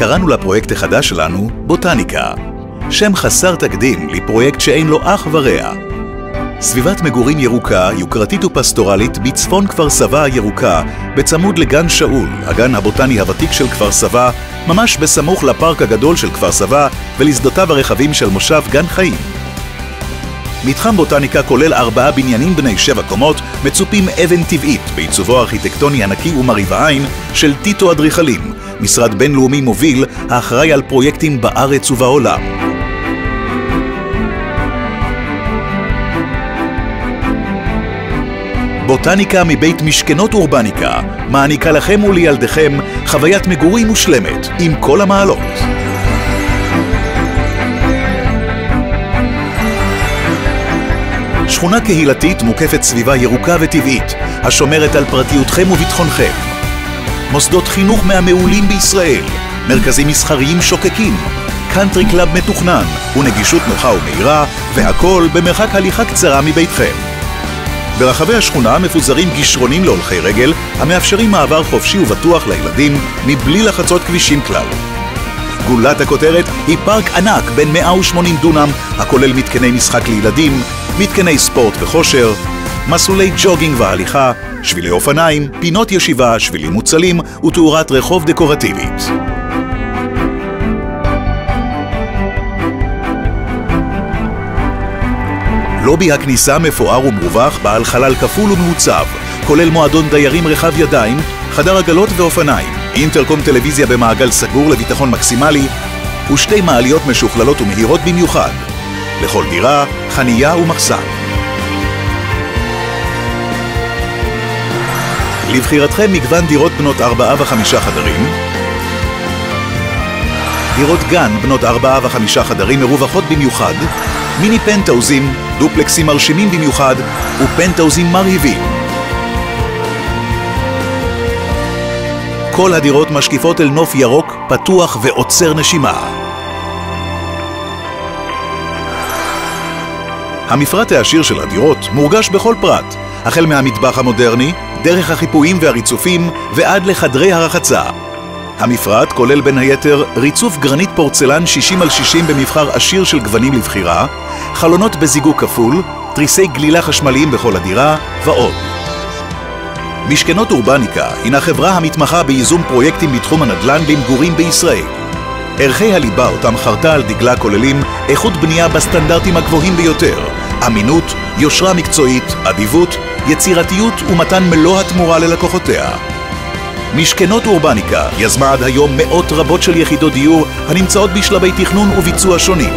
קראנו לפרויקט החדש שלנו בוטניקה. שם חסר תקדים לפרויקט שאין לו אח ורע. סביבת מגורים ירוקה, יוקרתית ופסטורלית בצפון כפר סבא הירוקה, בצמוד לגן שאול, הגן הבוטני הוותיק של כפר סבא, ממש בסמוך לפארק הגדול של כפר סבא ולשדותיו הרחבים של מושב גן חיים. מתחם בוטניקה כולל 4 בניינים בני 7 קומות, מצופים אבן טבעית בעיצובו הארכיטקטוני הנקי ומרהיב העין של טיטו אדריכלים, משרד בינלאומי מוביל האחראי על פרויקטים בארץ ובעולם. בוטניקה מבית משכנות אורבניקה מעניקה לכם ולילדיכם חוויית מגורים מושלמת עם כל המעלות. שכונה קהילתית מוקפת סביבה ירוקה וטבעית, השומרת על פרטיותכם וביטחונכם. מוסדות חינוך מהמעולים בישראל, מרכזים מסחריים שוקקים, קאנטרי קלאב מתוכנן ונגישות נוחה ומהירה, והכל במרחק הליכה קצרה מביתכם. ברחבי השכונה מפוזרים גישרונים להולכי רגל המאפשרים מעבר חופשי ובטוח לילדים מבלי לחצות כבישים כלל. גולת הכותרת היא פארק ענק בין 180 דונם הכולל מתקני משחק לילדים, מתקני ספורט וכושר, מסלולי ג'וגינג והליכה, שבילי אופניים, פינות ישיבה, שבילים מוצלים ותאורת רחוב דקורטיבית. לובי הכניסה מפואר ומרווח בעל חלל כפול ומעוצב, כולל מועדון דיירים רחב ידיים, חדר עגלות ואופניים, אינטרקום טלוויזיה במעגל סגור לביטחון מקסימלי, ושתי מעליות משוכללות ומהירות במיוחד. לכל דירה, חנייה ומחסן. לבחירתכם מגוון דירות בנות 4 ו5 חדרים, דירות גן בנות 4 ו5 חדרים מרווחות במיוחד, מיני פנטאוזים, דופלקסים מרשימים במיוחד ופנטאוזים מרהיבים. כל הדירות משקיפות אל נוף ירוק, פתוח ועוצר נשימה. המפרט העשיר של הדירות מורגש בכל פרט, החל מהמטבח המודרני, דרך החיפויים והריצופים ועד לחדרי הרחצה. המפרט כולל בין היתר ריצוף גרנית פורצלן 60x60 במבחר עשיר של גוונים לבחירה, חלונות בזיגוק כפול, תריסי גלילה חשמליים בכל הדירה ועוד. משכנות אורבניקה הינה חברה המתמחה בייזום פרויקטים בתחום הנדל"ן למגורים בישראל. ערכי הליבה אותם חרתה על דגלה כוללים איכות בנייה בסטנדרטים הגבוהים ביותר, אמינות, יושרה מקצועית, אדיבות, יצירתיות ומתן מלוא התמורה ללקוחותיה. משכנות אורבניקה יזמה עד היום מאות רבות של יחידות דיור הנמצאות בשלבי תכנון וביצוע שונים.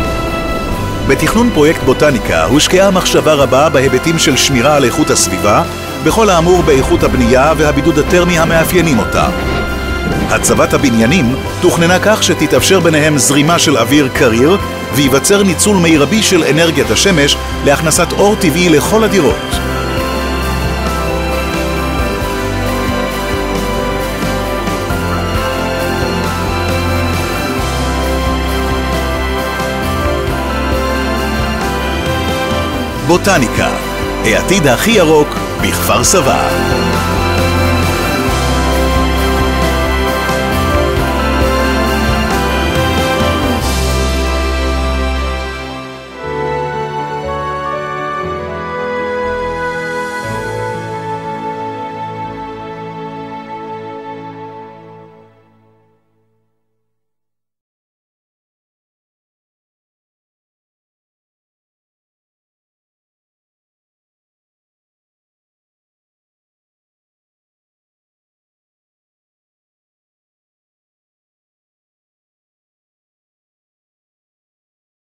בתכנון פרויקט בוטניקה הושקעה מחשבה רבה בהיבטים של שמירה על איכות הסביבה, בכל האמור באיכות הבנייה והבידוד הטרמי המאפיינים אותה. הצבת הבניינים תוכננה כך שתתאפשר ביניהם זרימה של אוויר קריר וייווצר ניצול מרבי של אנרגיית השמש להכנסת אור טבעי לכל הדירות. בוטניקה, העתיד הכי ירוק בכפר סבא.